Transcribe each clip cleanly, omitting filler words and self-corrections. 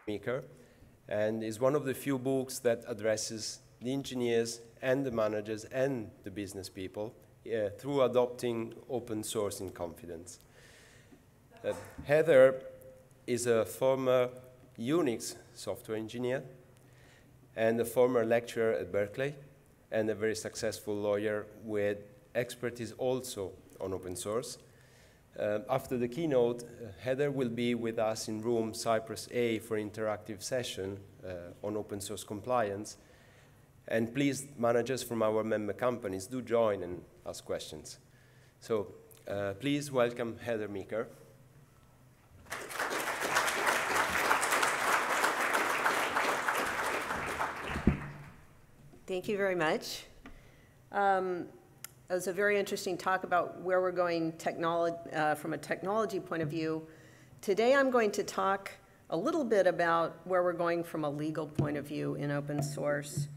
Meeker, and is one of the few books that addresses the engineers and the managers and the business people through adopting open source in confidence. Heather is a former Unix software engineer and a former lecturer at Berkeley and a very successful lawyer with expertise also on open source. After the keynote, Heather will be with us in room Cypress A for interactive session on open source compliance. And please, managers from our member companies, do join and ask questions. So please welcome Heather Meeker. Thank you very much. It was a very interesting talk about where we're going from a technology point of view. Today I'm going to talk a little bit about where we're going from a legal point of view in open source.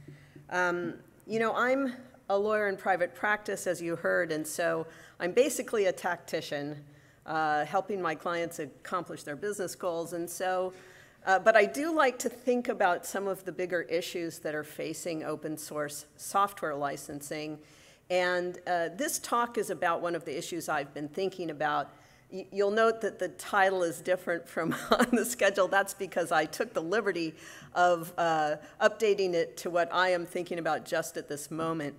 You know, I'm a lawyer in private practice, as you heard, and so I'm basically a tactician, helping my clients accomplish their business goals. And so, but I do like to think about some of the bigger issues that are facing open source software licensing. And this talk is about one of the issues I've been thinking about. You'll note that the title is different from on the schedule. That's because I took the liberty of updating it to what I am thinking about just at this moment.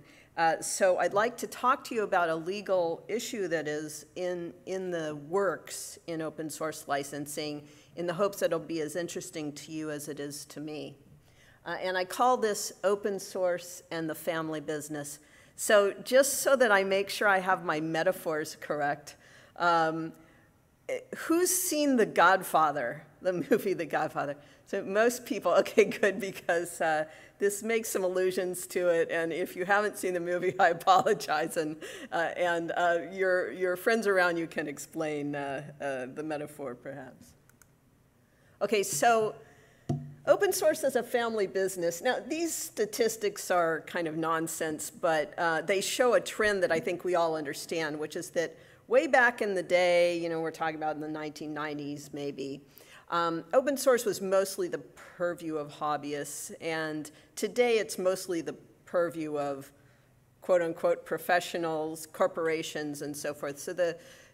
So I'd like to talk to you about a legal issue that is in the works in open source licensing in the hopes that it'll be as interesting to you as it is to me. And I call this open source and the family business. So just so that I make sure I have my metaphors correct, who's seen The Godfather, the movie The Godfather? So most people, okay, good, because this makes some allusions to it, and if you haven't seen the movie, I apologize, and your friends around you can explain the metaphor, perhaps. Okay, so open source as a family business. Now, these statistics are kind of nonsense, but they show a trend that I think we all understand, which is that way back in the day, you know, we're talking about in the 1990s maybe, open source was mostly the purview of hobbyists, and today it's mostly the purview of quote-unquote professionals, corporations, and so forth. So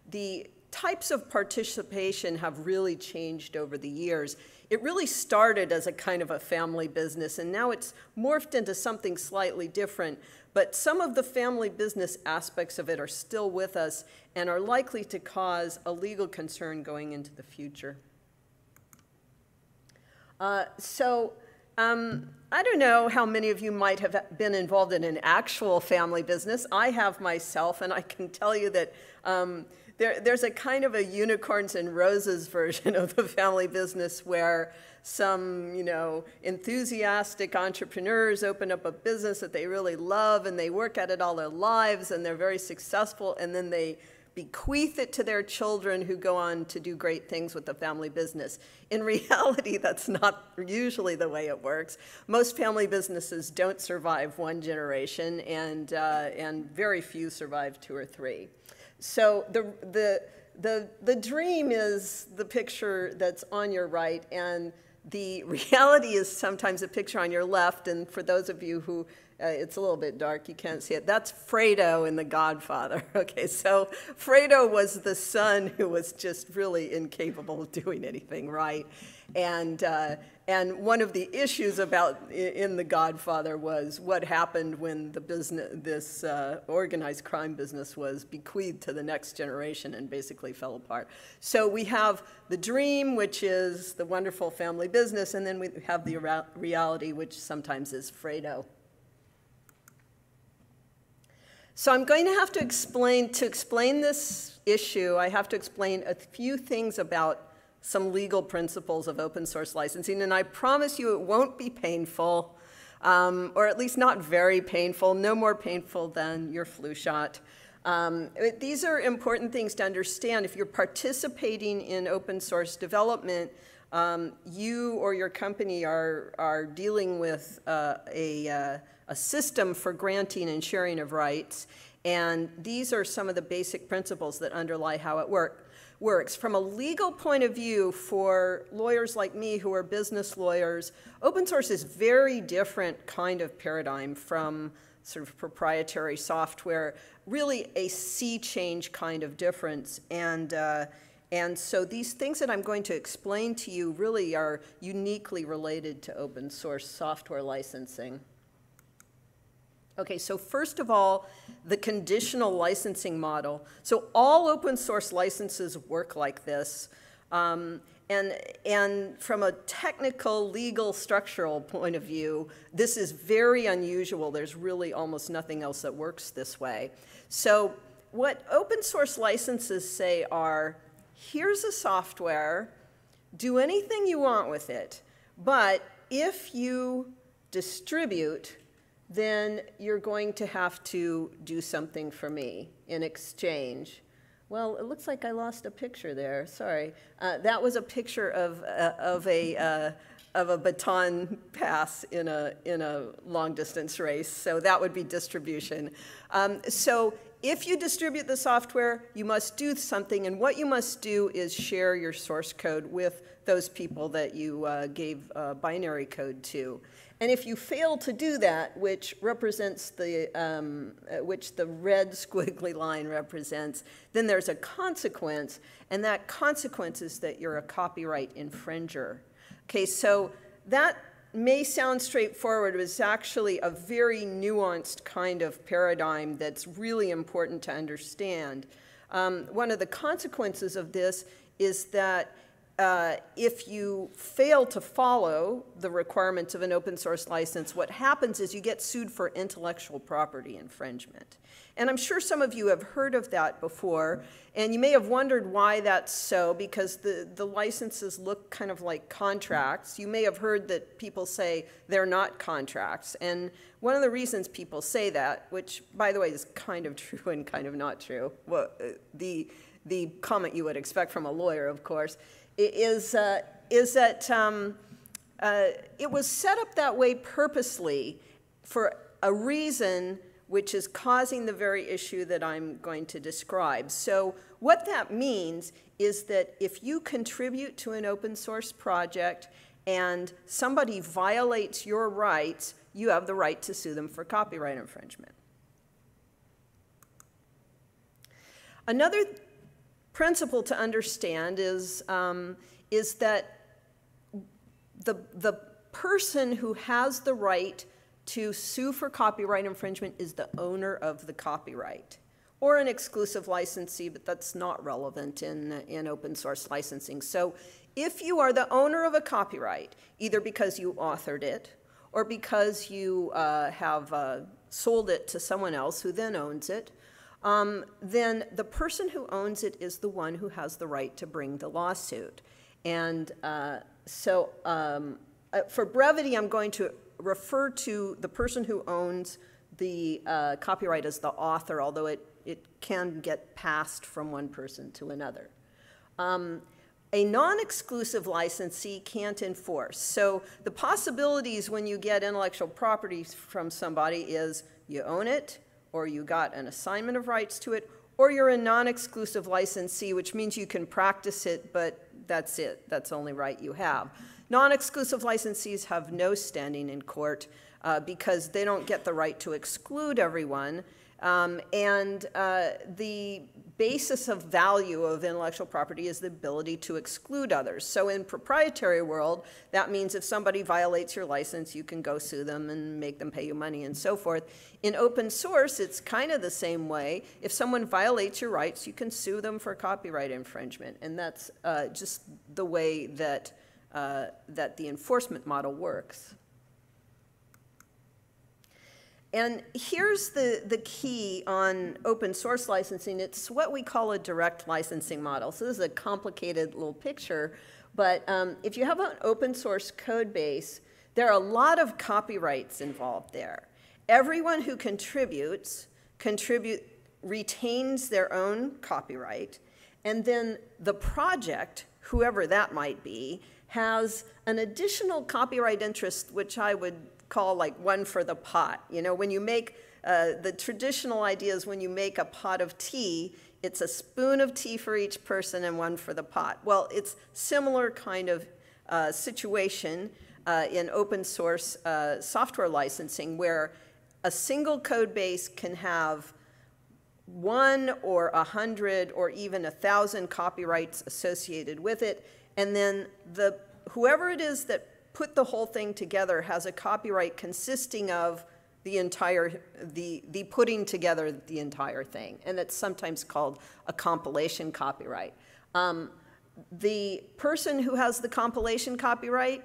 the types of participation have really changed over the years. It really started as a kind of a family business, and now it's morphed into something slightly different. But some of the family business aspects of it are still with us and are likely to cause a legal concern going into the future. I don't know how many of you might have been involved in an actual family business. I have myself, and I can tell you that there's a kind of a unicorns and roses version of the family business where some, you know, enthusiastic entrepreneurs open up a business that they really love and they work at it all their lives and they're very successful, and then they bequeath it to their children who go on to do great things with the family business. In reality, that's not usually the way it works. Most family businesses don't survive one generation, and very few survive 2 or 3. So the dream is the picture that's on your right, and the reality is sometimes a picture on your left. And for those of you who, it's a little bit dark, you can't see it. That's Fredo in The Godfather. Okay, so Fredo was the son who was just really incapable of doing anything right. And one of the issues in The Godfather was what happened when the this organized crime business was bequeathed to the next generation and basically fell apart. So we have the dream, which is the wonderful family business, and then we have the reality, which sometimes is Fredo. So I'm going to have to explain this issue, I have to explain a few things about some legal principles of open source licensing, and I promise you it won't be painful, or at least not very painful, no more painful than your flu shot. These are important things to understand. If you're participating in open source development, you or your company are dealing with a system for granting and sharing of rights, and these are some of the basic principles that underlie how it works. works. From a legal point of view, for lawyers like me who are business lawyers, open source is very different kind of paradigm from sort of proprietary software, really a sea change kind of difference. And so these things that I'm going to explain to you really are uniquely related to open source software licensing. Okay, so first of all, the conditional licensing model. So all open source licenses work like this. And from a technical, legal, structural point of view, this is very unusual. There's really almost nothing else that works this way. So what open source licenses say are, here's a software, do anything you want with it, but if you distribute, then you're going to have to do something for me in exchange. Well, it looks like I lost a picture there. Sorry. That was a picture of a baton pass in a long-distance race. So that would be distribution. So if you distribute the software, you must do something. And what you must do is share your source code with those people that you gave binary code to. And if you fail to do that, which represents which the red squiggly line represents, then there's a consequence, and that consequence is that you're a copyright infringer. Okay, so that may sound straightforward, but it's actually a very nuanced kind of paradigm that's really important to understand. One of the consequences of this is that if you fail to follow the requirements of an open source license, what happens is you get sued for intellectual property infringement. And I'm sure some of you have heard of that before, and you may have wondered why that's so, because the licenses look kind of like contracts. You may have heard that people say they're not contracts. And one of the reasons people say that, which, by the way, is kind of true and kind of not true, well, the comment you would expect from a lawyer, of course, is that it was set up that way purposely for a reason which is causing the very issue that I'm going to describe. So what that means is that if you contribute to an open source project and somebody violates your rights, you have the right to sue them for copyright infringement. Another principle to understand is that the person who has the right to sue for copyright infringement is the owner of the copyright, or an exclusive licensee, but that's not relevant in open source licensing. So if you are the owner of a copyright, either because you authored it or because you have sold it to someone else who then owns it, then the person who owns it is the one who has the right to bring the lawsuit. And for brevity, I'm going to refer to the person who owns the copyright as the author, although it can get passed from one person to another. A non-exclusive licensee can't enforce. So the possibilities when you get intellectual property from somebody is you own it, or you got an assignment of rights to it, or you're a non-exclusive licensee, which means you can practice it, but that's it. That's the only right you have. Non-exclusive licensees have no standing in court because they don't get the right to exclude everyone. The basis of value of intellectual property is the ability to exclude others. So in proprietary world, that means if somebody violates your license, you can go sue them and make them pay you money and so forth. In open source, it's kind of the same way. If someone violates your rights, you can sue them for copyright infringement. And that's just the way that the enforcement model works. And here's the key on open source licensing. It's what we call a direct licensing model. So this is a complicated little picture, but if you have an open source code base, there are a lot of copyrights involved there. Everyone who contributes retains their own copyright, and then the project, whoever that might be, has an additional copyright interest, which I would call like one for the pot. You know, when you make, the traditional idea is when you make a pot of tea, it's a spoon of tea for each person and one for the pot. Well, it's similar kind of situation in open source software licensing, where a single code base can have 1 or 100 or even 1,000 copyrights associated with it, and then whoever it is that put the whole thing together has a copyright consisting of the putting together the entire thing, and it's sometimes called a compilation copyright. The person who has the compilation copyright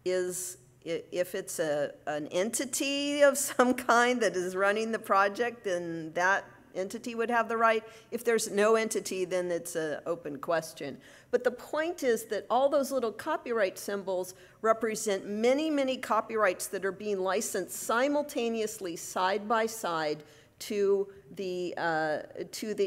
is, if it's an entity of some kind that is running the project, then that entity would have the right. If there's no entity, then it's an open question. But the point is that all those little copyright symbols represent many, many copyrights that are being licensed simultaneously, side by side, to the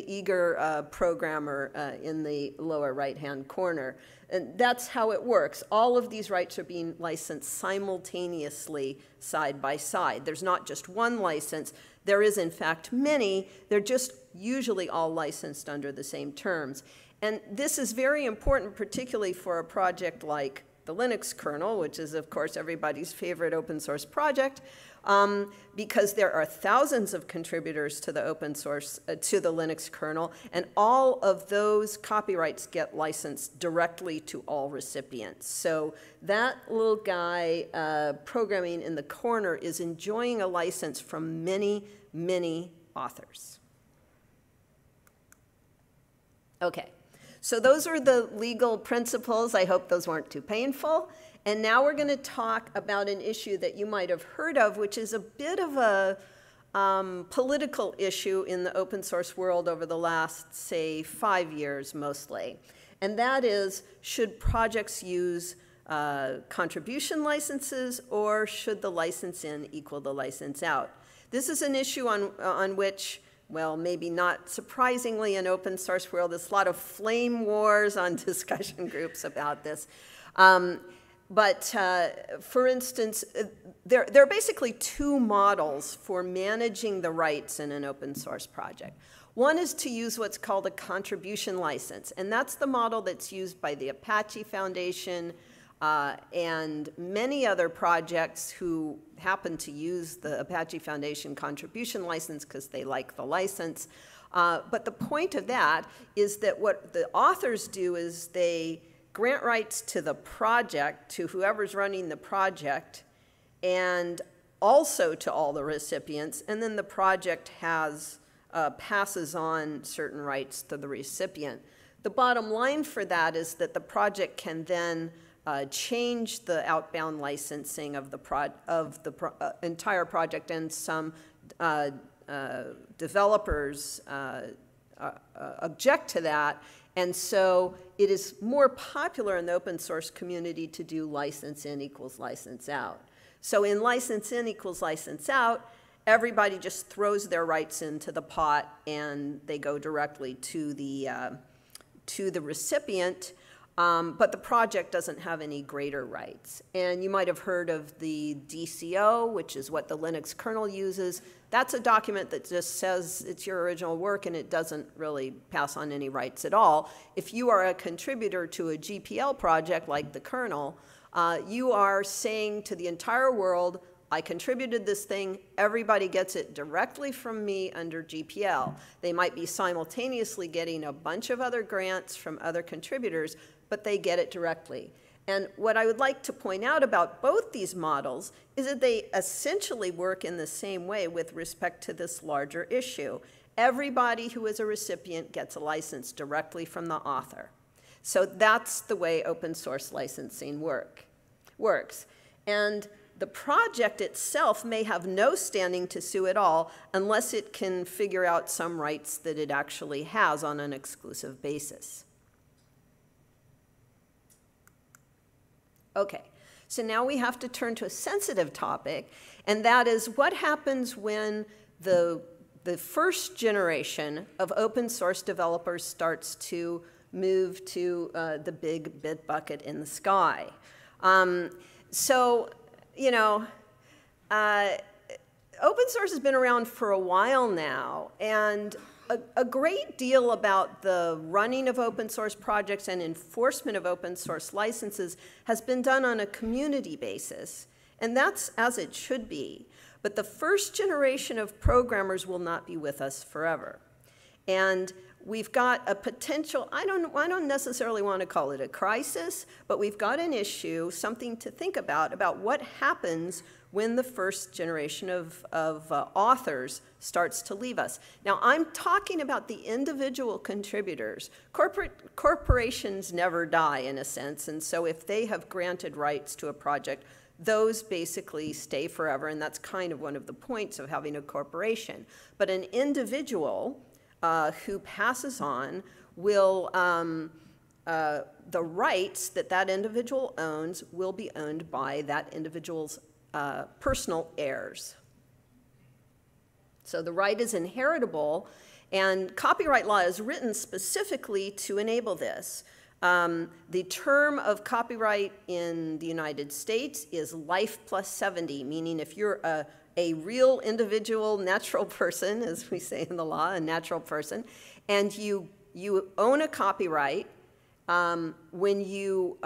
eager programmer in the lower right-hand corner. And that's how it works. All of these rights are being licensed simultaneously, side by side. There's not just one license. There is, in fact, many. They're just usually all licensed under the same terms. And this is very important, particularly for a project like the Linux kernel, which is, of course, everybody's favorite open source project, because there are thousands of contributors to the open source, to the Linux kernel, and all of those copyrights get licensed directly to all recipients. So that little guy programming in the corner is enjoying a license from many, many authors. Okay, so those are the legal principles. I hope those weren't too painful. And now we're going to talk about an issue that you might have heard of, which is a bit of a political issue in the open source world over the last, say, 5 years mostly. And that is, should projects use contribution licenses, or should the license in equal the license out? This is an issue on which, well, maybe not surprisingly in open source world, there's a lot of flame wars on discussion groups about this. But for instance, there are basically two models for managing the rights in an open source project. One is to use what's called a contribution license, and that's the model that's used by the Apache Foundation and many other projects who happen to use the Apache Foundation contribution license because they like the license. But the point of that is that what the authors do is they grant rights to the project, to whoever's running the project, and also to all the recipients, and then the project has, passes on certain rights to the recipient. The bottom line for that is that the project can then change the outbound licensing of the entire project, and some developers object to that. And so it is more popular in the open source community to do license in equals license out. So in license in equals license out, everybody just throws their rights into the pot and they go directly to the recipient, but the project doesn't have any greater rights. And you might have heard of the DCO, which is what the Linux kernel uses. That's a document that just says it's your original work and it doesn't really pass on any rights at all. If you are a contributor to a GPL project like the kernel, you are saying to the entire world, I contributed this thing, everybody gets it directly from me under GPL. They might be simultaneously getting a bunch of other grants from other contributors, but they get it directly. And what I would like to point out about both these models is that they essentially work in the same way with respect to this larger issue. Everybody who is a recipient gets a license directly from the author. So that's the way open source licensing works. And the project itself may have no standing to sue at all unless it can figure out some rights that it actually has on an exclusive basis. Okay, so now we have to turn to a sensitive topic, and that is what happens when the first generation of open source developers starts to move to the big bit bucket in the sky. So, you know, open source has been around for a while now, and a great deal about the running of open source projects and enforcement of open source licenses has been done on a community basis, and that's as it should be. But the first generation of programmers will not be with us forever. And we've got a potential, I don't necessarily want to call it a crisis, but we've got an issue, something to think about what happens when the first generation of authors starts to leave us. Now, I'm talking about the individual contributors. Corporations never die, in a sense, and so if they have granted rights to a project, those basically stay forever, and that's kind of one of the points of having a corporation. But an individual who passes on will, the rights that that individual owns will be owned by that individual's personal heirs. So the right is inheritable, and copyright law is written specifically to enable this. The term of copyright in the United States is life plus 70, meaning if you're a real individual natural person, as we say in the law, a natural person, and you own a copyright, when you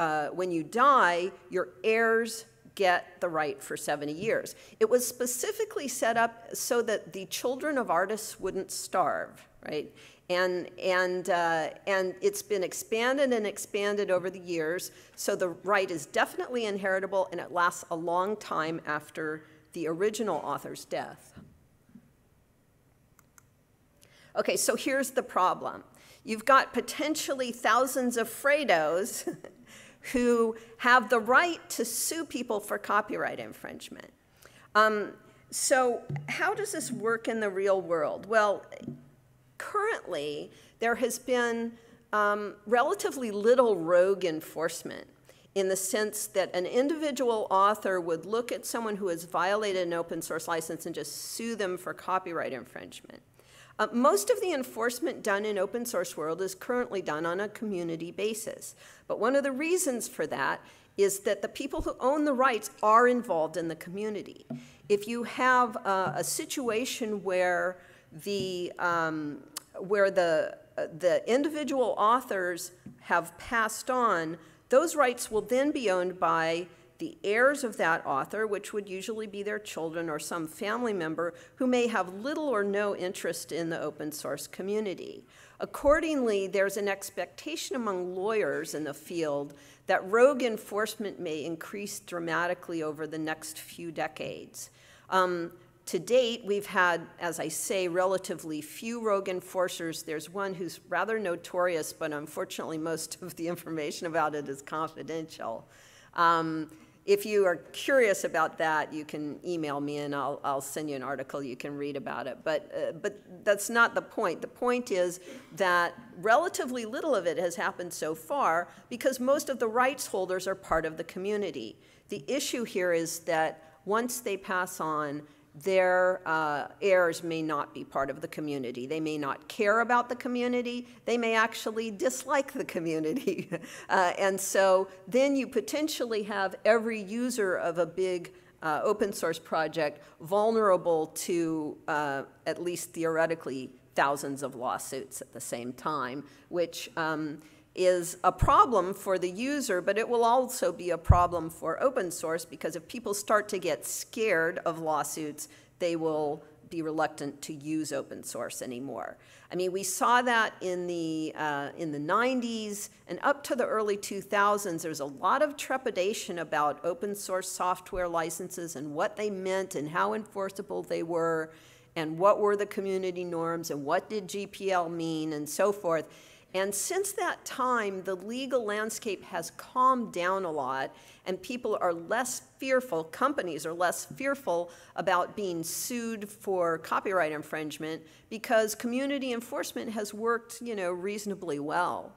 die, your heirs get the right for 70 years. It was specifically set up so that the children of artists wouldn't starve, right? And it's been expanded and expanded over the years, so the right is definitely inheritable, and it lasts a long time after the original author's death. Okay, so here's the problem. You've got potentially thousands of Fredos who have the right to sue people for copyright infringement. So how does this work in the real world? Well, currently, there has been relatively little rogue enforcement, in the sense that an individual author would look at someone who has violated an open source license and just sue them for copyright infringement. Most of the enforcement done in open source world is currently done on a community basis. But one of the reasons for that is that the people who own the rights are involved in the community. If you have a situation where the individual authors have passed on, those rights will then be owned by the heirs of that author, which would usually be their children or some family member who may have little or no interest in the open source community. Accordingly, there's an expectation among lawyers in the field that rogue enforcement may increase dramatically over the next few decades. To date, we've had, as I say, relatively few rogue enforcers. There's one who's rather notorious, but unfortunately most of the information about it is confidential. If you are curious about that, you can email me and I'll send you an article you can read about it. But that's not the point. The point is that relatively little of it has happened so far because most of the rights holders are part of the community. The issue here is that once they pass on, their heirs may not be part of the community. They may not care about the community. They may actually dislike the community. And so then you potentially have every user of a big open source project vulnerable to, at least theoretically, thousands of lawsuits at the same time, which is a problem for the user, but it will also be a problem for open source because if people start to get scared of lawsuits, they will be reluctant to use open source anymore. I mean, we saw that in the 90s and up to the early 2000s. There's a lot of trepidation about open source software licenses and what they meant and how enforceable they were and what were the community norms and what did GPL mean and so forth. And since that time, the legal landscape has calmed down a lot, and people are less fearful, companies are less fearful about being sued for copyright infringement because community enforcement has worked, reasonably well,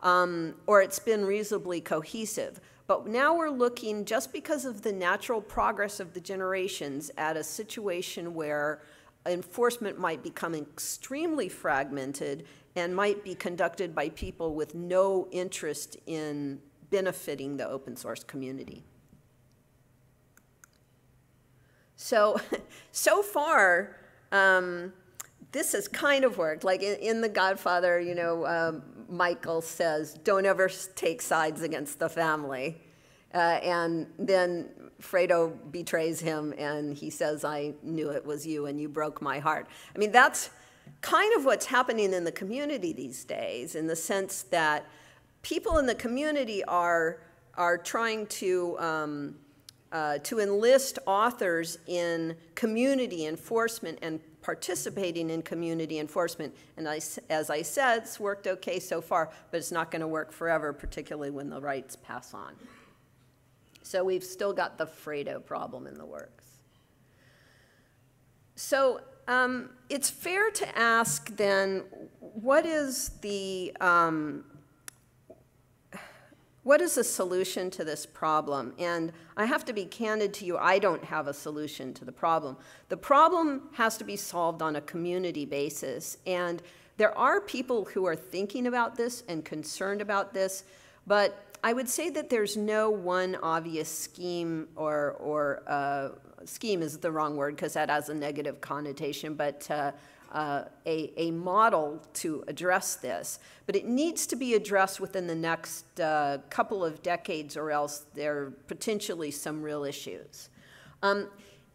or it's been reasonably cohesive. But now we're looking, just because of the natural progress of the generations, at a situation where enforcement might become extremely fragmented and might be conducted by people with no interest in benefiting the open source community. So far, this has kind of worked. Like in The Godfather, you know, Michael says, don't ever take sides against the family. And then Fredo betrays him and he says, I knew it was you and you broke my heart. I mean, that's kind of what's happening in the community these days, in the sense that people in the community are trying to enlist authors in community enforcement and participating in community enforcement. And as I said, it's worked okay so far, but it's not going to work forever, particularly when the rights pass on. So we've still got the Fredo problem in the works. So it's fair to ask then, what is the solution to this problem? And I have to be candid to you, I don't have a solution to the problem. The problem has to be solved on a community basis. And there are people who are thinking about this and concerned about this, but I would say that there's no one obvious scheme, or scheme is the wrong word because that has a negative connotation, but a model to address this. But it needs to be addressed within the next couple of decades, or else there are potentially some real issues.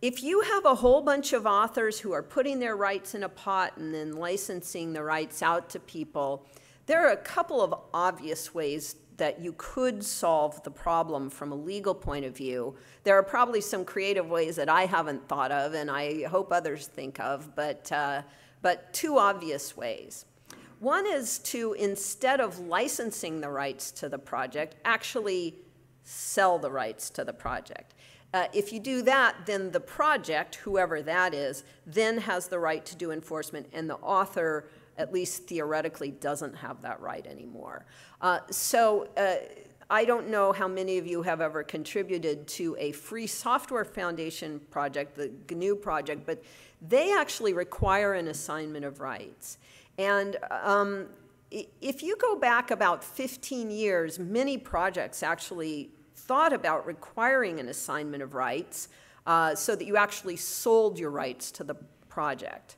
If you have a whole bunch of authors who are putting their rights in a pot and then licensing the rights out to people, there are a couple of obvious ways that you could solve the problem from a legal point of view. There are probably some creative ways that I haven't thought of, and I hope others think of, but two obvious ways. One is to, instead of licensing the rights to the project, actually sell the rights to the project. If you do that, then the project, whoever that is, then has the right to do enforcement, and the author, at least theoretically, doesn't have that right anymore. I don't know how many of you have ever contributed to a Free Software Foundation project, the GNU project, but they actually require an assignment of rights. And if you go back about 15 years, many projects actually thought about requiring an assignment of rights so that you actually sold your rights to the project.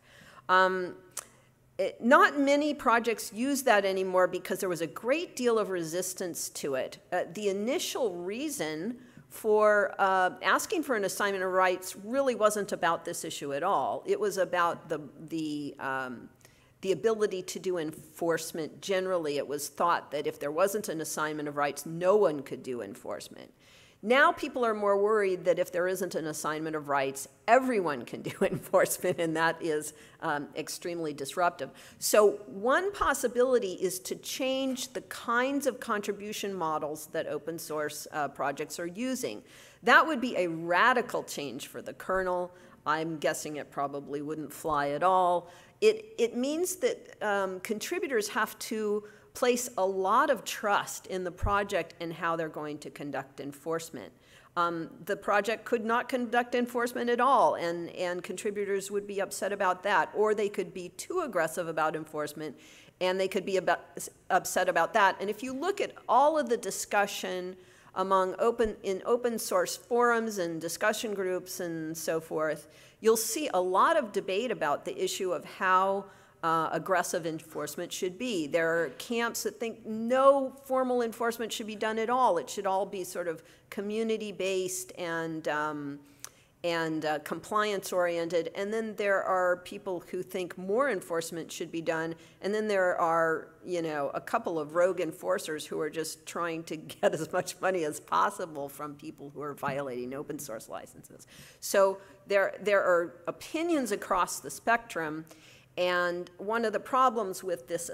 Not many projects use that anymore because there was a great deal of resistance to it. The initial reason for asking for an assignment of rights really wasn't about this issue at all. It was about the ability to do enforcement generally. It was thought that if there wasn't an assignment of rights, no one could do enforcement. Now people are more worried that if there isn't an assignment of rights, everyone can do enforcement, and that is extremely disruptive. So one possibility is to change the kinds of contribution models that open source projects are using. That would be a radical change for the kernel. I'm guessing it probably wouldn't fly at all. It means that contributors have to place a lot of trust in the project and how they're going to conduct enforcement. The project could not conduct enforcement at all, and contributors would be upset about that, or they could be too aggressive about enforcement, and they could be upset about that. And if you look at all of the discussion in open source forums and discussion groups and so forth, you'll see a lot of debate about the issue of how aggressive enforcement should be. There are camps that think no formal enforcement should be done at all. It should all be sort of community-based and compliance-oriented. And then there are people who think more enforcement should be done. And then there are, you know, a couple of rogue enforcers who are just trying to get as much money as possible from people who are violating open source licenses. So there are opinions across the spectrum. And one of the problems with this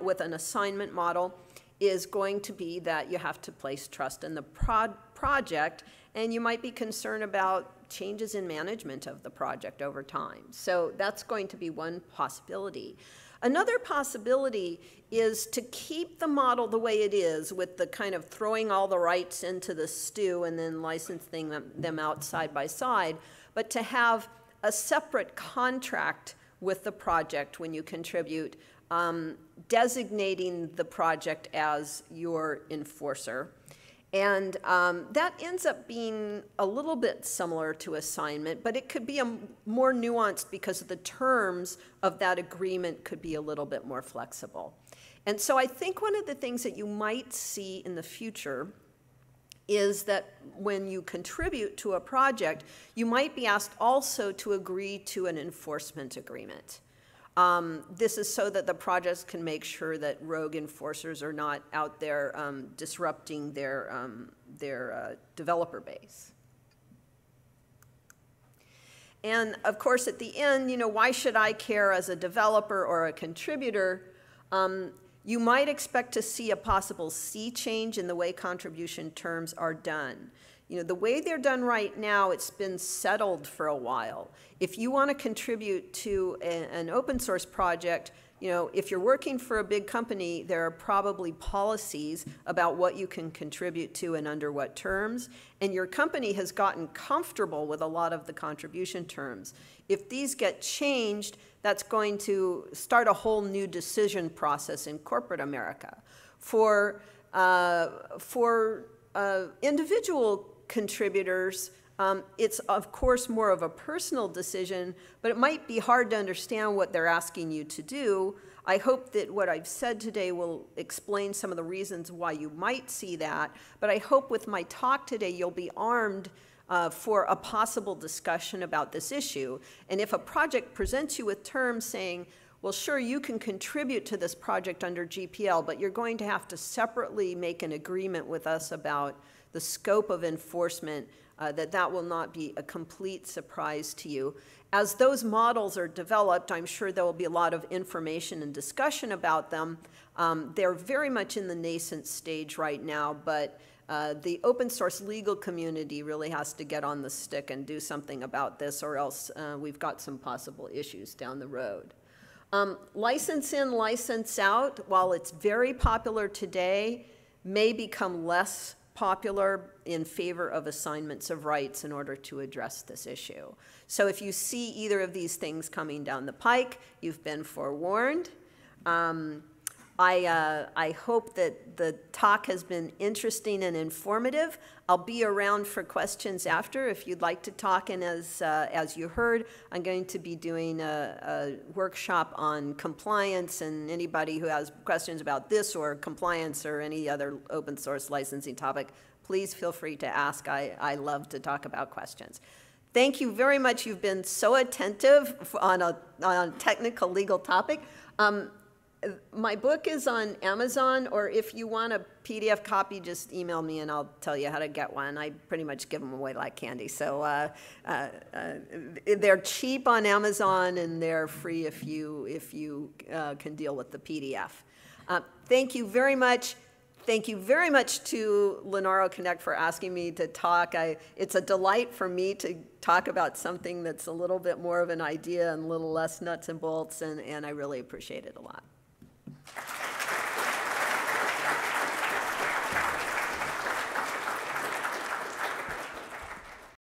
with an assignment model is going to be that you have to place trust in the project, and you might be concerned about changes in management of the project over time. So that's going to be one possibility. Another possibility is to keep the model the way it is, with the kind of throwing all the rights into the stew and then licensing them out side by side, but to have a separate contract with the project when you contribute, designating the project as your enforcer. And that ends up being a little bit similar to assignment, but it could be more nuanced because the terms of that agreement could be a little bit more flexible. And so I think one of the things that you might see in the future is that when you contribute to a project, you might be asked also to agree to an enforcement agreement. This is so that the projects can make sure that rogue enforcers are not out there disrupting their developer base. And of course, at the end, why should I care as a developer or a contributor? You might expect to see a possible sea change in the way contribution terms are done. The way they're done right now, it's been settled for a while. If you want to contribute to an open source project, if you're working for a big company, there are probably policies about what you can contribute to and under what terms, and your company has gotten comfortable with a lot of the contribution terms. If these get changed, that's going to start a whole new decision process in corporate America. For individual contributors, it's of course more of a personal decision, but it might be hard to understand what they're asking you to do. I hope that what I've said today will explain some of the reasons why you might see that, but I hope with my talk today you'll be armed for a possible discussion about this issue. And if a project presents you with terms saying, well, sure, you can contribute to this project under GPL, but you're going to have to separately make an agreement with us about the scope of enforcement, that will not be a complete surprise to you. As those models are developed, I'm sure there will be a lot of information and discussion about them. They're very much in the nascent stage right now, but the open source legal community really has to get on the stick and do something about this, or else we've got some possible issues down the road. License in, license out, while it's very popular today, may become less popular in favor of assignments of rights in order to address this issue. So if you see either of these things coming down the pike, you've been forewarned. I hope that the talk has been interesting and informative. I'll be around for questions after if you'd like to talk, and as you heard, I'm going to be doing a workshop on compliance, and anybody who has questions about this or compliance or any other open source licensing topic, please feel free to ask. I love to talk about questions. Thank you very much. You've been so attentive on a technical legal topic. My book is on Amazon, or if you want a PDF copy, just email me and I'll tell you how to get one. I pretty much give them away like candy. So they're cheap on Amazon and they're free if you can deal with the PDF. Thank you very much. Thank you very much to Linaro Connect for asking me to talk. It's a delight for me to talk about something that's a little bit more of an idea and a little less nuts and bolts, and I really appreciate it a lot.